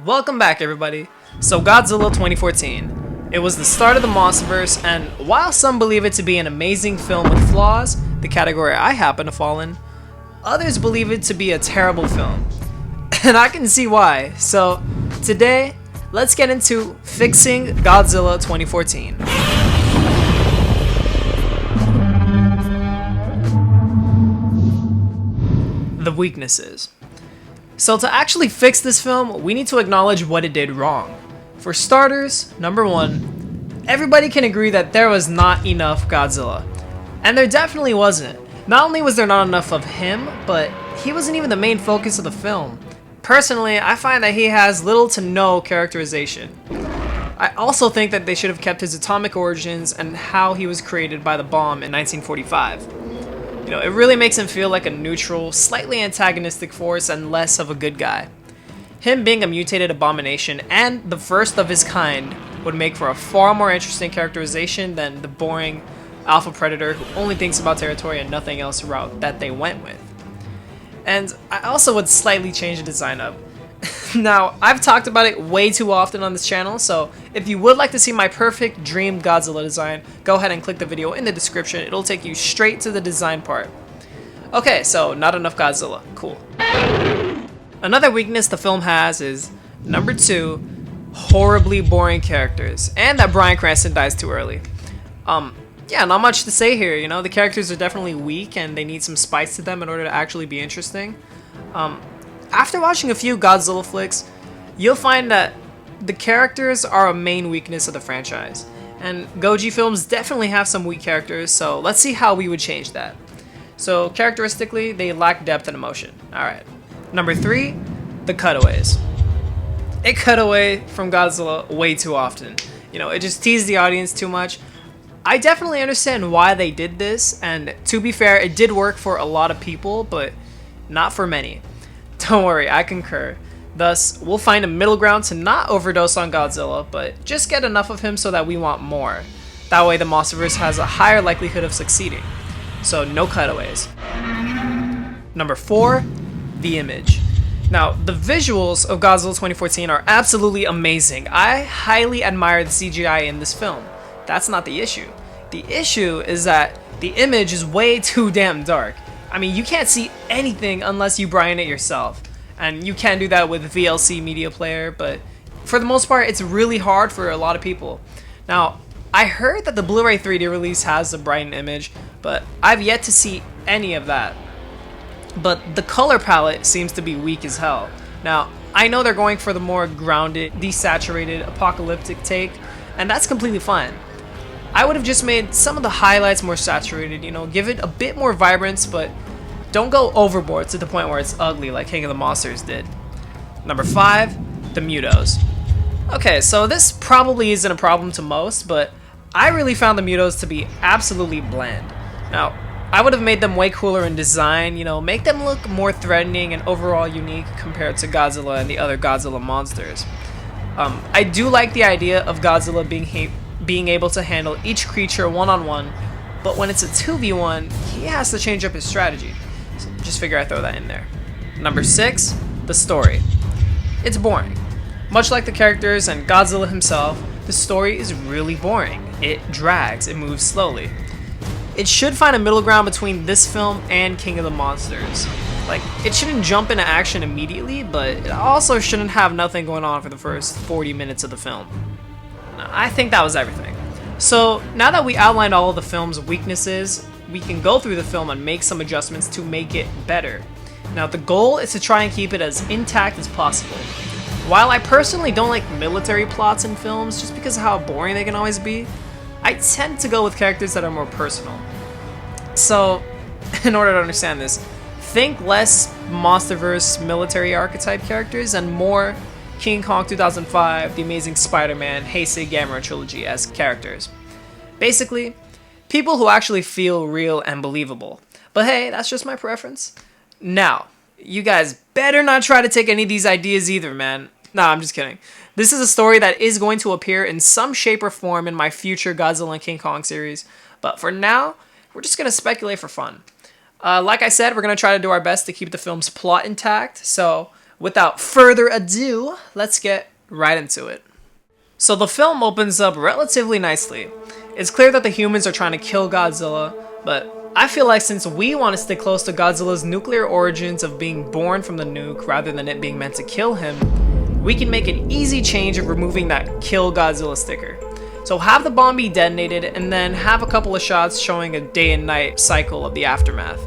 Welcome back, everybody. So Godzilla 2014. It was the start of the Monsterverse, and while some believe it to be an amazing film with flaws, the category I happen to fall in, others believe it to be a terrible film. And I can see why. So today, let's get into fixing Godzilla 2014. The weaknesses. So to actually fix this film, we need to acknowledge what it did wrong. For starters, number one, everybody can agree that there was not enough Godzilla. And there definitely wasn't. Not only was there not enough of him, but he wasn't even the main focus of the film. Personally, I find that he has little to no characterization. I also think that they should have kept his atomic origins and how he was created by the bomb in 1945. It really makes him feel like a neutral, slightly antagonistic force and less of a good guy. Him being a mutated abomination and the first of his kind would make for a far more interesting characterization than the boring alpha predator who only thinks about territory and nothing else route that they went with. And I also would slightly change the design up. Now, I've talked about it way too often on this channel, so if you would like to see my perfect dream Godzilla design, go ahead and click the video in the description. It'll take you straight to the design part. Okay, so not enough Godzilla. Cool. Another weakness the film has is, number two, horribly boring characters, and that Bryan Cranston dies too early. Yeah, not much to say here, the characters are definitely weak and they need some spice to them in order to actually be interesting. After watching a few Godzilla flicks, you'll find that the characters are a main weakness of the franchise. And Goji films definitely have some weak characters, so let's see how we would change that. So characteristically, they lack depth and emotion. Alright. Number three, the cutaways. It cut away from Godzilla way too often. It just teased the audience too much. I definitely understand why they did this, and to be fair, it did work for a lot of people, but not for many. Don't worry, I concur. Thus, we'll find a middle ground to not overdose on Godzilla, but just get enough of him so that we want more. That way the Monsterverse has a higher likelihood of succeeding. So no cutaways. Number four, the image. Now, the visuals of Godzilla 2014 are absolutely amazing. I highly admire the CGI in this film. That's not the issue. The issue is that the image is way too damn dark. I mean, you can't see anything unless you brine it yourself. And you can do that with VLC Media Player, but for the most part, it's really hard for a lot of people. Now, I heard that the Blu-ray 3D release has the brightened image, but I've yet to see any of that. But the color palette seems to be weak as hell. Now, I know they're going for the more grounded, desaturated, apocalyptic take, and that's completely fine. I would have just made some of the highlights more saturated, give it a bit more vibrance, but don't go overboard to the point where it's ugly like King of the Monsters did. Number five, the Mutos. Okay, so this probably isn't a problem to most, but I really found the Mutos to be absolutely bland. Now, I would have made them way cooler in design, make them look more threatening and overall unique compared to Godzilla and the other Godzilla monsters. I do like the idea of Godzilla being able to handle each creature one-on-one, but when it's a 2v1, he has to change up his strategy. So just figure I throw that in there. Number six, the story. It's boring. Much like the characters and Godzilla himself, the story is really boring. It drags, it moves slowly. It should find a middle ground between this film and King of the Monsters. Like, it shouldn't jump into action immediately, but it also shouldn't have nothing going on for the first 40 minutes of the film. I think that was everything. So now that we outlined all of the film's weaknesses, we can go through the film and make some adjustments to make it better. Now the goal is to try and keep it as intact as possible. While I personally don't like military plots in films just because of how boring they can always be, I tend to go with characters that are more personal. So, in order to understand this, think less Monsterverse military archetype characters and more King Kong 2005, The Amazing Spider-Man, Heisei Gamera trilogy as characters. Basically, people who actually feel real and believable. But hey, that's just my preference. Now, you guys better not try to take any of these ideas either, man. Nah, I'm just kidding. This is a story that is going to appear in some shape or form in my future Godzilla and King Kong series. But for now, we're just going to speculate for fun. Like I said, we're going to try to do our best to keep the film's plot intact, so Without further ado, let's get right into it. So the film opens up relatively nicely. It's clear that the humans are trying to kill Godzilla, but I feel like since we want to stay close to Godzilla's nuclear origins of being born from the nuke rather than it being meant to kill him, we can make an easy change of removing that Kill Godzilla sticker. So have the bomb be detonated and then have a couple of shots showing a day and night cycle of the aftermath.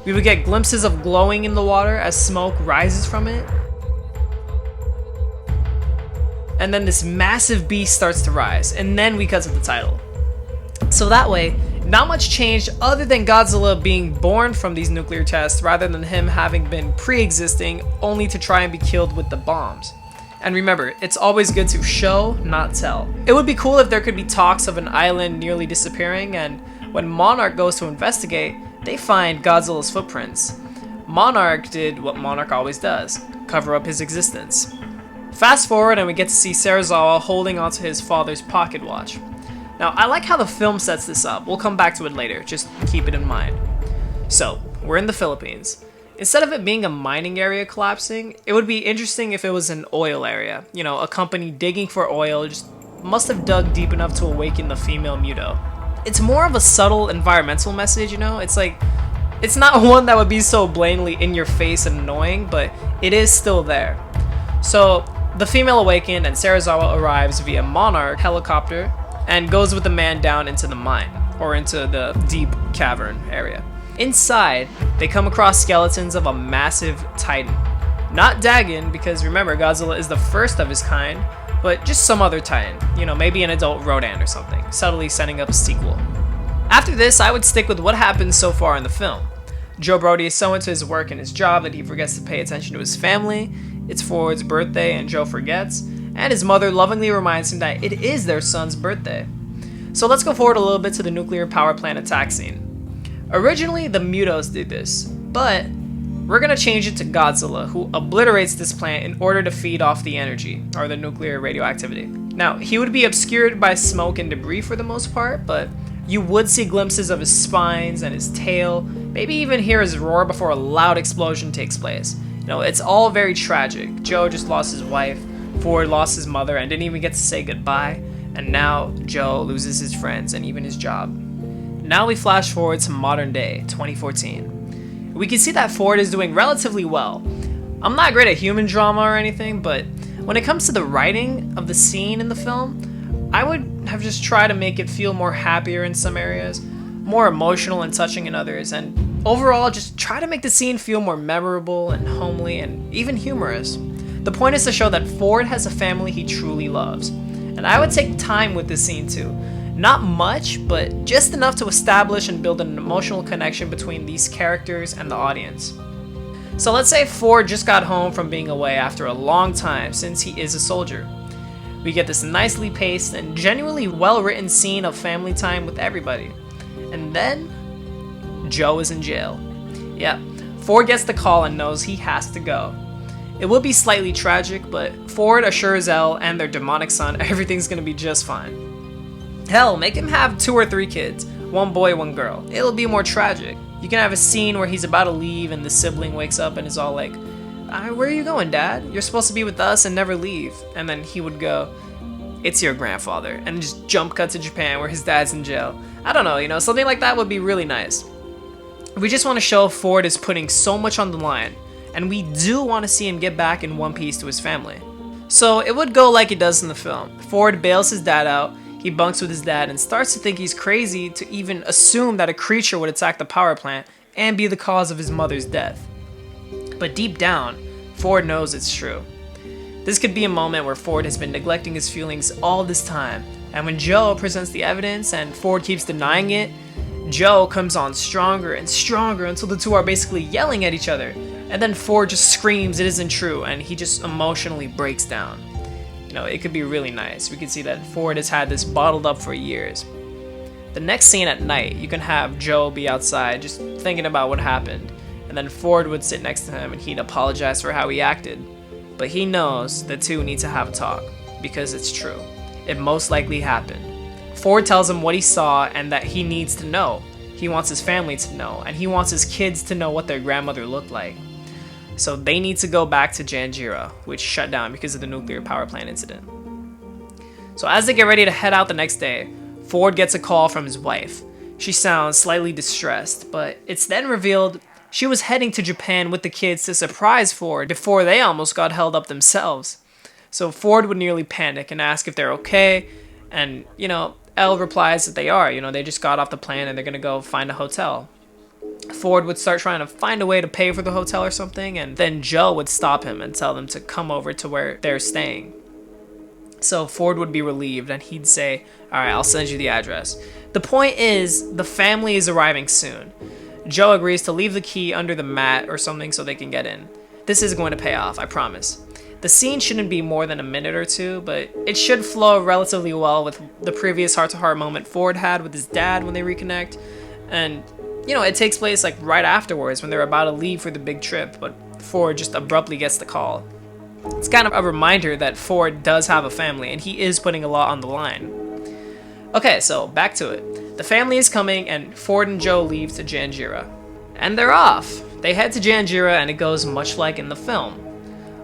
We would get glimpses of glowing in the water as smoke rises from it. And then this massive beast starts to rise, and then we cut to the title. So that way, not much changed other than Godzilla being born from these nuclear tests rather than him having been pre-existing only to try and be killed with the bombs. And remember, it's always good to show, not tell. It would be cool if there could be talks of an island nearly disappearing, and when Monarch goes to investigate, they find Godzilla's footprints. Monarch did what Monarch always does, cover up his existence. Fast forward and we get to see Serizawa holding onto his father's pocket watch. Now, I like how the film sets this up. We'll come back to it later, just keep it in mind. So, we're in the Philippines. Instead of it being a mining area collapsing, it would be interesting if it was an oil area. You know, a company digging for oil just must have dug deep enough to awaken the female Muto. It's more of a subtle environmental message, you know? It's like, it's not one that would be so blatantly in your face and annoying, but it is still there. So, the female awakened and Serizawa arrives via Monarch helicopter and goes with the man down into the mine, or into the deep cavern area. Inside, they come across skeletons of a massive titan. Not Dagon, because remember, Godzilla is the first of his kind, but just some other titan. You know, maybe an adult Rodan or something, subtly setting up a sequel. After this, I would stick with what happens so far in the film. Joe Brody is so into his work and his job that he forgets to pay attention to his family. It's Ford's birthday and Joe forgets, and his mother lovingly reminds him that it is their son's birthday. So let's go forward a little bit to the nuclear power plant attack scene. Originally, the Mutos did this, but we're gonna change it to Godzilla, who obliterates this plant in order to feed off the energy, or the nuclear radioactivity. Now, he would be obscured by smoke and debris for the most part, but you would see glimpses of his spines and his tail, maybe even hear his roar before a loud explosion takes place. You know, it's all very tragic. Joe just lost his wife, Ford lost his mother and didn't even get to say goodbye, and now Joe loses his friends and even his job. Now we flash forward to modern day, 2014. We can see that Ford is doing relatively well. I'm not great at human drama or anything, but when it comes to the writing of the scene in the film, I would have just tried to make it feel more happier in some areas, more emotional and touching in others, and overall just try to make the scene feel more memorable and homely and even humorous. The point is to show that Ford has a family he truly loves, and I would take time with this scene too. Not much, but just enough to establish and build an emotional connection between these characters and the audience. So let's say Ford just got home from being away after a long time since he is a soldier. We get this nicely paced and genuinely well-written scene of family time with everybody. And then, Joe is in jail. Yep, Ford gets the call and knows he has to go. It will be slightly tragic, but Ford assures Elle and their demonic son everything's gonna be just fine. Hell, make him have 2 or 3 kids, 1 boy, 1 girl. It'll be more tragic. You can have a scene where he's about to leave and the sibling wakes up and is all like, where are you going, Dad? You're supposed to be with us and never leave. And then he would go, it's your grandfather, and just jump cut to Japan where his dad's in jail. I don't know, you know, something like that would be really nice. We just want to show Ford is putting so much on the line, and we do want to see him get back in one piece to his family. So it would go like it does in the film. Ford bails his dad out, he bunks with his dad and starts to think he's crazy to even assume that a creature would attack the power plant and be the cause of his mother's death. But deep down, Ford knows it's true. This could be a moment where Ford has been neglecting his feelings all this time, and when Joe presents the evidence and Ford keeps denying it, Joe comes on stronger and stronger until the two are basically yelling at each other, and then Ford just screams it isn't true and he just emotionally breaks down. You know, it could be really nice. We can see that Ford has had this bottled up for years. The next scene at night, you can have Joe be outside just thinking about what happened, and then Ford would sit next to him and he'd apologize for how he acted. But he knows the two need to have a talk, because it's true. It most likely happened. Ford tells him what he saw and that he needs to know. He wants his family to know, and he wants his kids to know what their grandmother looked like. So they need to go back to Janjira, which shut down because of the nuclear power plant incident. So as they get ready to head out the next day, Ford gets a call from his wife. She sounds slightly distressed, but it's then revealed she was heading to Japan with the kids to surprise Ford before they almost got held up themselves. So Ford would nearly panic and ask if they're okay, and, Elle replies that they are. They just got off the plane and they're gonna go find a hotel. Ford would start trying to find a way to pay for the hotel or something, and then Joe would stop him and tell them to come over to where they're staying. So Ford would be relieved and he'd say, alright, I'll send you the address. The point is, the family is arriving soon. Joe agrees to leave the key under the mat or something so they can get in. This is going to pay off, I promise. The scene shouldn't be more than a minute or two, but it should flow relatively well with the previous heart-to-heart moment Ford had with his dad when they reconnect. And, it takes place like right afterwards when they're about to leave for the big trip, but Ford just abruptly gets the call. It's kind of a reminder that Ford does have a family and he is putting a lot on the line. Okay, so back to it. The family is coming and Ford and Joe leave to Janjira. And they're off. They head to Janjira and it goes much like in the film.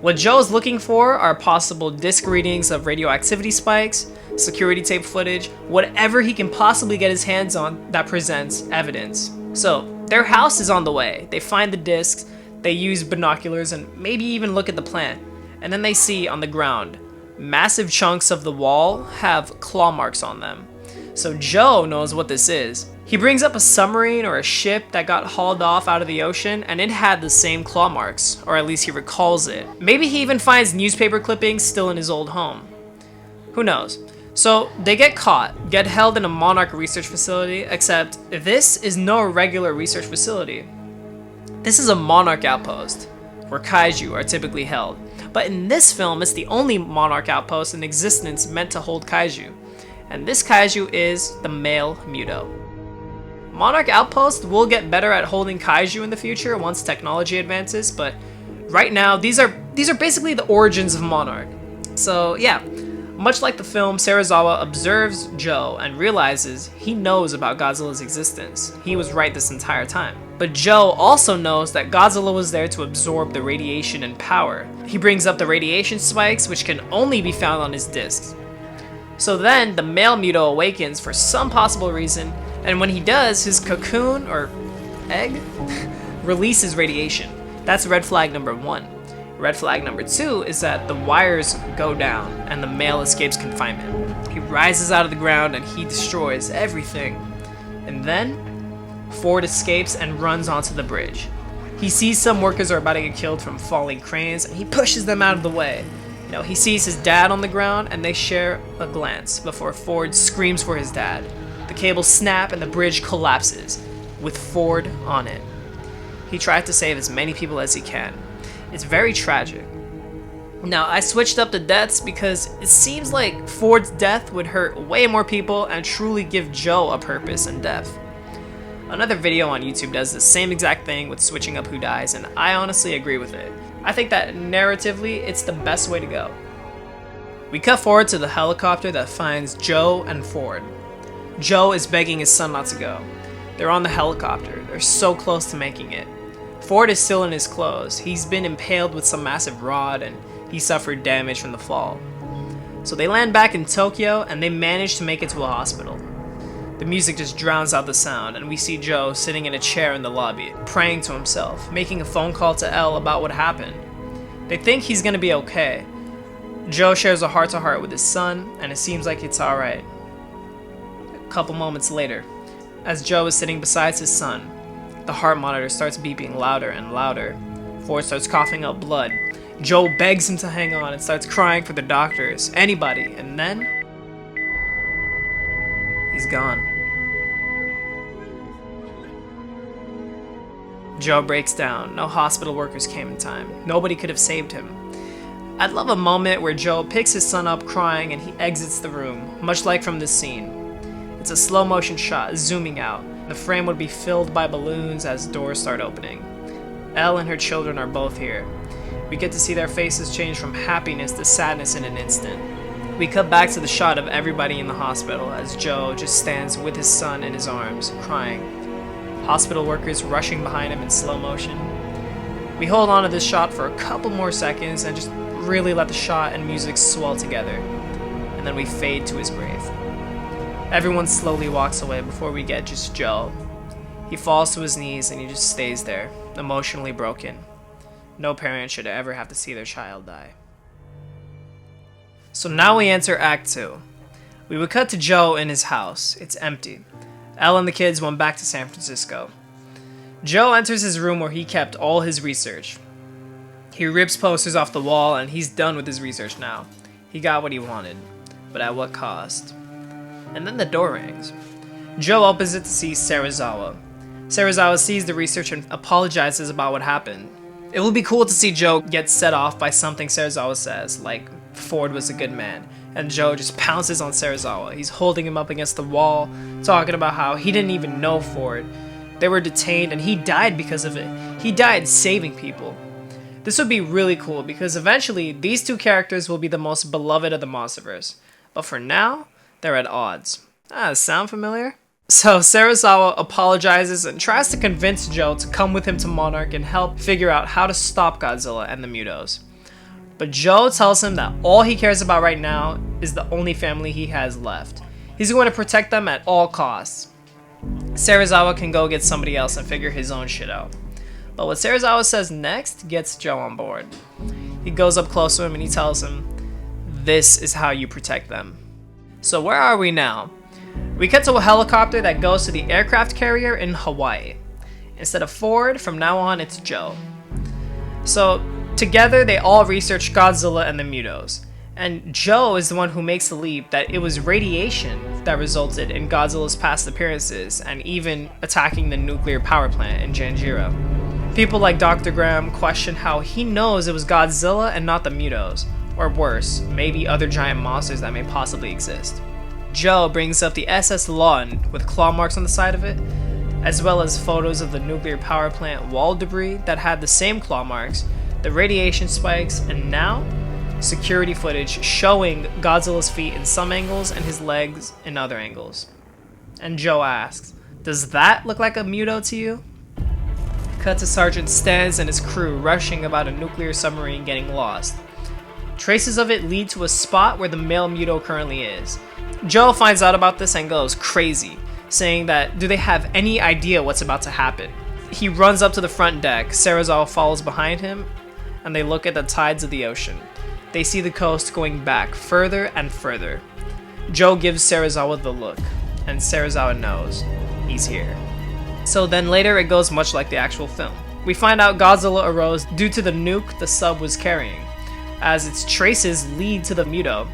What Joe's looking for are possible disc readings of radioactivity spikes, security tape footage, whatever he can possibly get his hands on that presents evidence. So, their house is on the way. They find the discs, they use binoculars and maybe even look at the plant. And then they see on the ground, massive chunks of the wall have claw marks on them. So Joe knows what this is. He brings up a submarine or a ship that got hauled off out of the ocean and it had the same claw marks, or at least he recalls it. Maybe he even finds newspaper clippings still in his old home. Who knows? So they get caught, get held in a Monarch research facility, except this is no regular research facility. This is a Monarch outpost, where kaiju are typically held. But in this film, it's the only Monarch outpost in existence meant to hold kaiju. And this kaiju is the male Muto. Monarch outposts will get better at holding kaiju in the future once technology advances, but right now, these are basically the origins of Monarch. So yeah, much like the film, Serizawa observes Joe and realizes he knows about Godzilla's existence. He was right this entire time. But Joe also knows that Godzilla was there to absorb the radiation and power. He brings up the radiation spikes, which can only be found on his discs. So then, the male Muto awakens for some possible reason, and when he does, his cocoon, or egg, releases radiation. That's red flag number 1. Red flag number 2 is that the wires go down, and the male escapes confinement. He rises out of the ground and he destroys everything. And then, Ford escapes and runs onto the bridge. He sees some workers are about to get killed from falling cranes, and he pushes them out of the way. He sees his dad on the ground, and they share a glance before Ford screams for his dad. The cables snap and the bridge collapses, with Ford on it. He tried to save as many people as he can. It's very tragic. Now, I switched up the deaths because it seems like Ford's death would hurt way more people and truly give Joe a purpose and depth. Another video on YouTube does the same exact thing with switching up who dies, and I honestly agree with it. I think that narratively, it's the best way to go. We cut forward to the helicopter that finds Joe and Ford. Joe is begging his son not to go. They're on the helicopter. They're so close to making it. Ford is still in his clothes. He's been impaled with some massive rod and he suffered damage from the fall. So they land back in Tokyo and they manage to make it to a hospital. The music just drowns out the sound, and we see Joe sitting in a chair in the lobby, praying to himself, making a phone call to Elle about what happened. They think he's gonna be okay. Joe shares a heart-to-heart with his son, and it seems like it's alright. A couple moments later, as Joe is sitting beside his son, the heart monitor starts beeping louder and louder. Ford starts coughing up blood. Joe begs him to hang on and starts crying for the doctors, anybody, and then he's gone. Joe breaks down. No hospital workers came in time. Nobody could have saved him. I'd love a moment where Joe picks his son up crying and he exits the room, much like from this scene. It's a slow motion shot, zooming out. The frame would be filled by balloons as doors start opening. Elle and her children are both here. We get to see their faces change from happiness to sadness in an instant. We cut back to the shot of everybody in the hospital as Joe just stands with his son in his arms, crying. Hospital workers rushing behind him in slow motion. We hold on to this shot for a couple more seconds and just really let the shot and music swell together. And then we fade to his grave. Everyone slowly walks away before we get just Joe. He falls to his knees and he just stays there, emotionally broken. No parent should ever have to see their child die. So now we enter Act 2. We would cut to Joe in his house. It's empty. Elle and the kids went back to San Francisco. Joe enters his room where he kept all his research. He rips posters off the wall and he's done with his research now. He got what he wanted, but at what cost? And then the door rings. Joe opens it to see Serizawa. Serizawa sees the research and apologizes about what happened. It would be cool to see Joe get set off by something Serizawa says, like Ford was a good man, and Joe just pounces on Serizawa. He's holding him up against the wall, talking about how he didn't even know Ford. They were detained and he died because of it. He died saving people. This would be really cool because eventually these two characters will be the most beloved of the Monsterverse. But for now, they're at odds. Sound familiar? So Serizawa apologizes and tries to convince Joe to come with him to Monarch and help figure out how to stop Godzilla and the Mutos. But Joe tells him that all he cares about right now is the only family he has left. He's going to protect them at all costs. Serizawa can go get somebody else and figure his own shit out. But what Serizawa says next gets Joe on board. He goes up close to him and he tells him, "This is how you protect them." So where are we now? We cut to a helicopter that goes to the aircraft carrier in Hawaii. Instead of Ford, from now on it's Joe. So together they all research Godzilla and the Mutos. And Joe is the one who makes the leap that it was radiation that resulted in Godzilla's past appearances and even attacking the nuclear power plant in Janjira. People like Dr. Graham question how he knows it was Godzilla and not the Mutos, or worse, maybe other giant monsters that may possibly exist. Joe brings up the SS Lawton with claw marks on the side of it, as well as photos of the nuclear power plant wall debris that had the same claw marks, the radiation spikes, and now security footage showing Godzilla's feet in some angles and his legs in other angles. And Joe asks, "Does that look like a Muto to you?" Cut to Sergeant Stans and his crew rushing about a nuclear submarine getting lost. Traces of it lead to a spot where the male Muto currently is. Joe finds out about this and goes crazy, saying that do they have any idea what's about to happen? He runs up to the front deck, Serizawa follows behind him, and they look at the tides of the ocean. They see the coast going back further and further. Joe gives Serizawa the look, and Serizawa knows he's here. So then later it goes much like the actual film. We find out Godzilla arose due to the nuke the sub was carrying, as its traces lead to the Muto.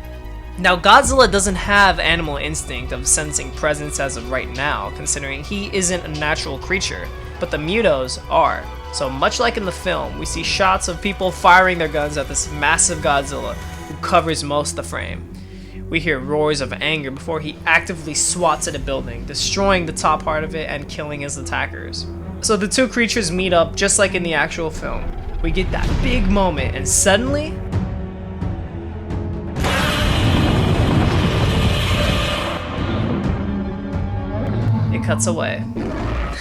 Now Godzilla doesn't have animal instinct of sensing presence as of right now, considering he isn't a natural creature, but the Mutos are. So much like in the film, we see shots of people firing their guns at this massive Godzilla who covers most of the frame. We hear roars of anger before he actively swats at a building, destroying the top part of it and killing his attackers. So the two creatures meet up just like in the actual film. We get that big moment and suddenly it cuts away.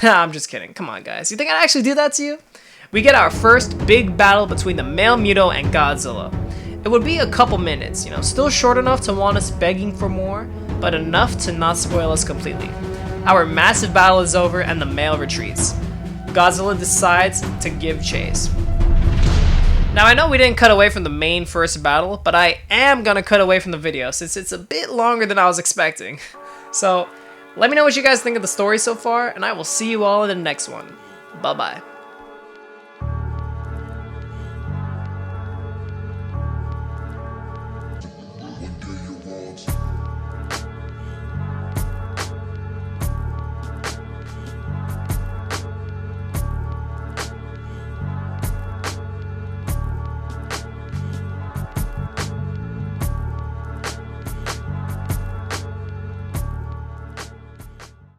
I'm just kidding. Come on, guys. You think I'd actually do that to you? We get our first big battle between the male Muto and Godzilla. It would be a couple minutes, still short enough to want us begging for more, but enough to not spoil us completely. Our massive battle is over and the male retreats. Godzilla decides to give chase. Now I know we didn't cut away from the main first battle, but I am gonna cut away from the video since it's a bit longer than I was expecting. So let me know what you guys think of the story so far, and I will see you all in the next one. Bye bye.